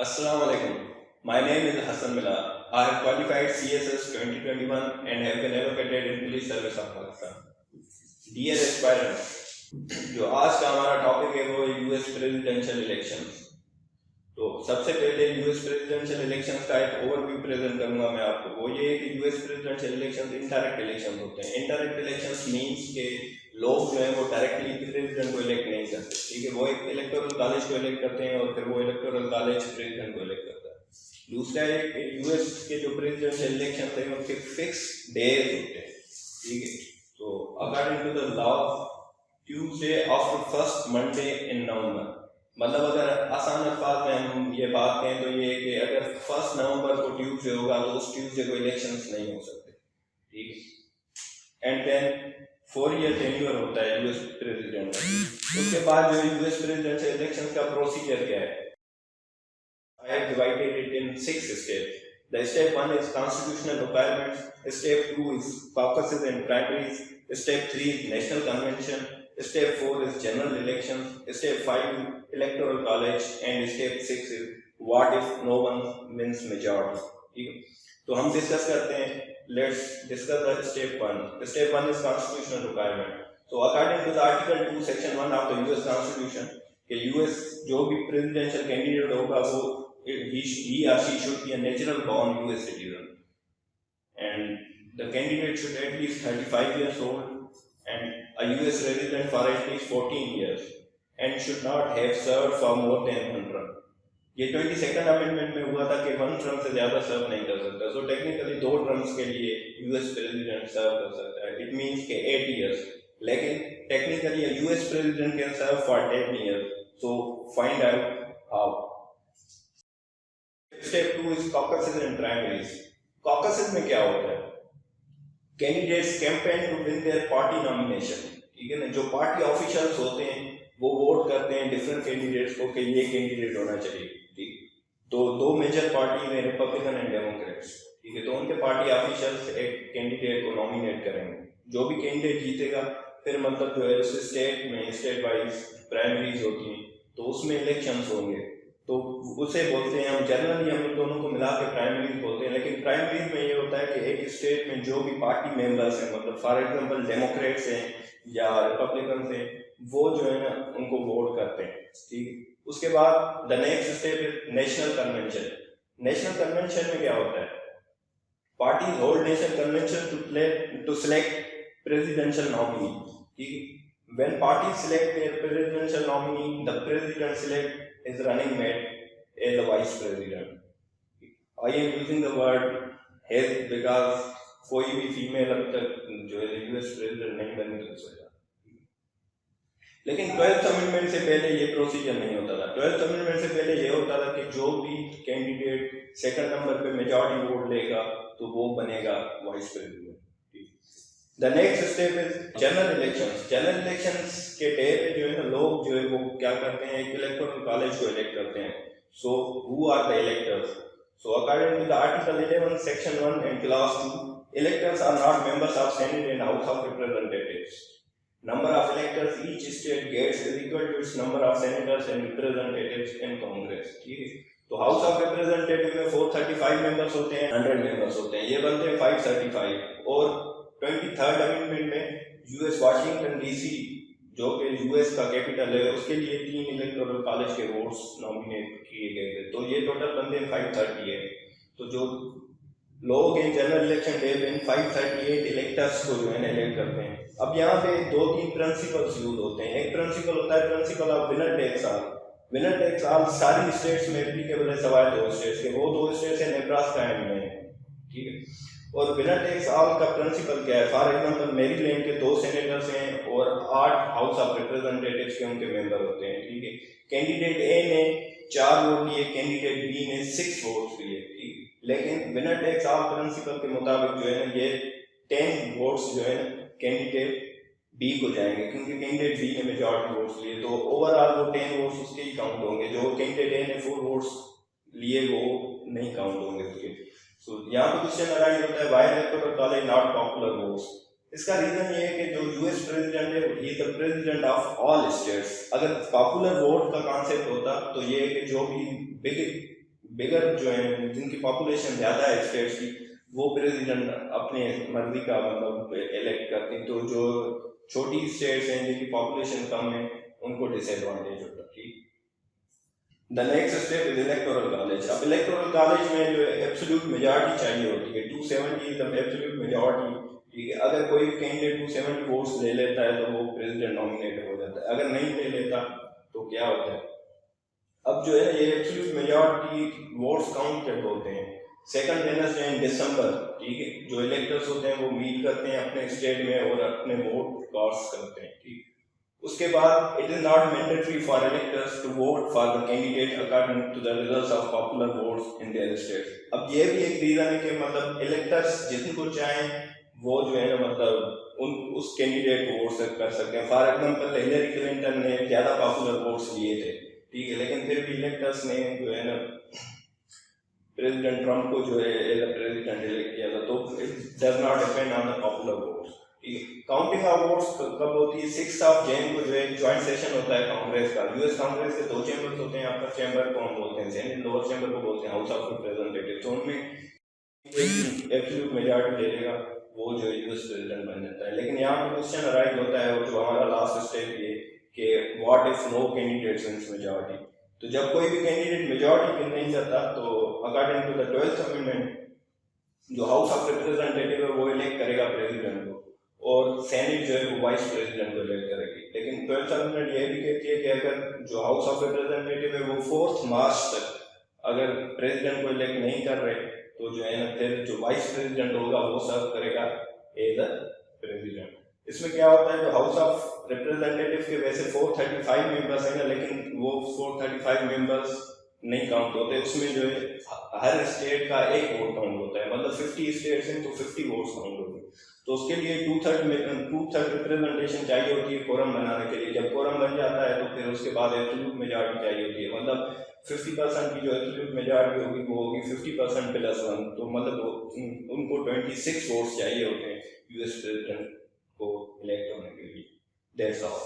Assalamu alaikum. My name is Hassan Mila. I have qualified CSS 2021 and have been allocated in Police Service of Pakistan. Dear aspirants, जो आज का हमारा topic है वो US presidential elections. तो सबसे पहले यूएस प्रेसिडेंशियल इलेक्शंस का एक ओवरव्यू प्रेजेंट करूंगा मैं आपको। वो ये है कि US presidential elections indirect elections होते हैं। इनडायरेक्ट इलेक्शंस मींस के लोग जो है वो डायरेक्टली प्रेसिडेंट को इलेक्ट नहीं करते, ठीक है। वो एक इलेक्टोरल कॉलेज को इलेक्ट करते हैं और फिर वो इलेक्टोरल कॉलेज प्रेसिडेंट को इलेक्ट करता है। दूसरा है कि यूएस के जो प्रेसिडेंशियल इलेक्शन है उनके फिक्स डेज होते हैं, ठीक है। तो according to the law Tuesday after first Monday in November, मतलब अगर आसान अल्फाज में हम ये बात कहें तो ये कि अगर 1 नवंबर को ट्यूसडे होगा तो उस ट्यूसडे को इलेक्शंस नहीं हो सकते, ठीक है। एंड देन 4 ईयर टेन्योर होता है यूएस प्रेसिडेंट का। उसके बाद जो यूएस प्रेसिडेंशियल इलेक्शंस का प्रोसीजर क्या है, I have divided it in 6 steps. The step 1 is constitutional requirements. Step 2 is caucuses and primaries. Step 3 is national convention. Step 4 is general elections. Step 5 is electoral college. And step 6 is what if no one wins majority. ठीक है, तो हम discuss करते हैं। Let's discuss the step 1. The step 1 is constitutional requirement. So according to the Article 2, Section 1 of the US Constitution, कि US जो भी presidential candidate होगा वो he or she should be a natural born US citizen, and the candidate should at least 35 years old and a US resident for at least 14 years and should not have served for more than 1 term. ये 22nd amendment में हुआ था कि 1 term से ज्यादा सर्व नहीं कर सकता। सो टेक्निकली 2 टर्म्स के लिए यूएस प्रेसिडेंट सर्व कर सकता है। इट मींस के 8 इयर्स, लेकिन technically US president can serve for 10 years. So find out how. Step 2 is caucuses and primaries. Caucuses में क्या होता है, candidates campaign to win their party nomination, ठीक है ना। जो पार्टी ऑफिशियल्स होते हैं वो वोट करते हैं डिफरेंट कैंडिडेट्स को कि ये कैंडिडेट होना चाहिए, ठीक। तो 2 मेजर पार्टी में रिपब्लिकन एंड डेमोक्रेट्स, ठीक है। तो उनके पार्टी ऑफिशियल्स एक कैंडिडेट को नॉमिनेट करेंगे। जो भी कैंडिडेट जीतेगा फिर मतलब जो है स्टेट में स्टेट वाइज प्राइमरीज होती हैं तो उसमें इलेक्शंस होंगे, तो उसे बोलते हैं हम जनरली हम इन दोनों को मिला के प्राइमरीज बोलते हैं। लेकिन प्राइमरीज में ये होता है कि एक स्टेट में जो भी पार्टी मेंबर्स हैं, मतलब फॉर एग्जांपल डेमोक्रेट्स हैं या रिपब्लिकन हैं, वो जो है ना उनको वोट करते हैं, ठीक। उसके बाद the next step is national convention. National convention में क्या होता है, parties hold national convention to select presidential nominee, ठीक। When parties select their presidential nominee, the president select is running mate as the vice president. I am using the word has because कोई भी female अब तक जो है US president नहीं बनने दे सकता। लेकिन 12th अमेंडमेंट से पहले ये प्रोसीजर नहीं होता था। 12th अमेंडमेंट से पहले ये होता था कि जो भी कैंडिडेट 2nd नंबर पे मेजॉरिटी वोट लेगा तो वो बनेगा vice president. The next step is general elections. General elections के डे पे जो है ना लोग जो है वो क्या करते हैं, एक इलेक्टोरल कॉलेज को इलेक्ट करते हैं। So who are the electors? So according to the Article 11, Section 1 and Clause 2, electors are not members of Senate and House of Representatives. Number of electors each state gets is equal to its number of senators and representatives in Congress. ठीक है, तो house of representative में 435 members होते हैं, 100 members होते हैं, ये बनते हैं 535। और 23rd अमेंडमेंट में यूएस वाशिंगटन डीसी जो कि यूएस का कैपिटल है उसके लिए 3 इलेक्टोरल कॉलेज के वोट्स नॉमिनेट किए गए थे, तो ये टोटल बंदे 530 है। तो जो लोग हैं जनरल इलेक्शन डे में 538 इलेक्टर्स को जो है इलेक्ट करते हैं। अब यहाँ पे 2-3 प्रिंसिपल्स यूज होते हैं। एक प्रिंसिपल होता है principle of winner takes all. Winner takes all सारी स्टेट्स में एप्लीकेबल है सवाए 2 स्टेट्स के, वो 2 स्टेट्स है नेब्रास्का एंड मेन, ठीक है। और विनर टेक्स ऑल का प्रिंसिपल क्या है, फॉर एग्जांपल मैरीलैंड के 2 सेनेटर्स हैं और 8 हाउस ऑफ रिप्रेजेंटेटिव्स के उनके मेंबर होते हैं, ठीक है। कैंडिडेट ए ने 4 वोट लिए, कैंडिडेट बी ने 6 वोट्स लिए, ठीक। लेकिन विनर टेक्स ऑल प्रिंसिपल के मुताबिक जो है ये 10 वोट्स जो है कैंडिडेट बी को जाएंगे क्योंकि कैंडिडेट बी ने मेजॉरिटी वोट्स लिए, तो ओवरऑल वो 10 वोट्स उसके ही काउंट होंगे। जो कैंडिडेट ए ने 4 वोट्स लिए वो नहीं काउंट होंगे उसके। So, यहाँ पे क्वेश्चन अराइज होता है why electoral college not popular votes. इसका रीजन ये है कि जो यूएस प्रेसिडेंट है he is the president of all states. अगर पॉपुलर वोट का कॉन्सेप्ट होता तो ये है कि जो भी बिग बिगर जो है जिनकी पॉपुलेशन ज़्यादा है स्टेट्स की, वो प्रेसिडेंट अपने मर्जी का मतलब इलेक्ट करते हैं। तो जो छोटी स्टेट्स हैं जिनकी पॉपुलेशन कम है उनको डिसएडवांटेज होता है। ठीक, the next step is electoral college. अब इलेक्टोरल कॉलेज में जो है एब्सोल्यूट मेजॉरिटी चाहिए होती है, 270 इज द एब्सोल्यूट मेजॉरिटी। ठीक है, अगर कोई कैंडिडेट 270 वोट्स ले लेता है तो वो प्रेसिडेंट नॉमिनेट हो जाता है, अगर नहीं ले लेता तो क्या होता है। अब जो है ये एब्सोल्यूट मेजॉरिटी वोट्स काउंटेड होते हैं सेकंड वेडनेसडे इन दिसंबर। ठीक है, जो इलेक्टर्स होते हैं वो मीट करते हैं अपने स्टेट में और अपने वोट कास्ट करते हैं। ठीक, उसके बाद it is not mandatory for electors to vote for the candidate according to the results of popular votes in their state. अब ये भी एक रीजन है कि मतलब इलेक्टर्स जिनको चाहें वो जो है ना मतलब उस कैंडिडेट को वोट कर सकते हैं। फॉर एग्जाम्पल हिलरी क्लिंटन ने ज़्यादा पॉपुलर वोट्स लिए थे, ठीक है, लेकिन फिर भी इलेक्टर्स ने जो है ना प्रेसिडेंट ट्रम्प को जो है एज अ प्रेसिडेंट इलेक्ट किया था। तो it does not depend on the popular votes. Counting of votes कब होती है? 6 जैन को जो है ज्वाइंट सेशन होता है कांग्रेस का। यूएस कांग्रेस के 2 चैम्बर्स होते हैं, अपर चैम्बर को हम बोलते हैं सेनेट, लोअर चैम्बर को बोलते हैं हाउस ऑफ रिप्रेजेंटेटिव। तो उनमें एब्सोल्यूट मेजॉरिटी ले लेगा वो जो यूएस प्रेसिडेंट बन जाता है। लेकिन यहाँ पे क्वेश्चन अराइज होता है और जो हमारा लास्ट स्टेप ये कि what if no candidate wins majority. तो जब कोई भी कैंडिडेट मेजॉरिटी विन नहीं करता तो according to the 12th amendment जो हाउस ऑफ रिप्रेजेंटेटिव है वो इलेक्ट करेगा प्रेसिडेंट को और सेनेट जो है वो वाइस प्रेसिडेंट को इलेक्ट करेगी। लेकिन 12th अमेंडमेंट ये भी कहती है कि अगर जो हाउस ऑफ रिप्रेजेंटेटिव है वो 4 मार्च तक अगर प्रेसिडेंट को इलेक्ट नहीं कर रहे तो जो है ना फिर जो वाइस प्रेसिडेंट होगा वो सर्व करेगा एज अ प्रेसिडेंट। इसमें क्या होता है, जो हाउस ऑफ रिप्रेजेंटेटिव के वैसे 435 मेंबर्स हैं ना, लेकिन वो 435 मेंबर्स नहीं काउंट होते। उसमें जो है हर स्टेट का एक वोट काउंट होता है, मतलब 50 स्टेट्स हैं तो 50 वोट्स काउंट होते हैं। तो उसके लिए 2/3 रिप्रेजेंटेशन चाहिए होती है कोरम बनाने के लिए। जब कोरम बन जाता है तो फिर उसके बाद एब्सोल्यूट मेजॉरिटी चाहिए होती है, मतलब 50% की जो एब्सोल्यूट मेजॉरिटी होगी वो होगी 50% + 1। तो मतलब उनको 26 वोट्स चाहिए होते हैं यूएस प्रेसिडेंट को इलेक्ट होने के लिए। That's all.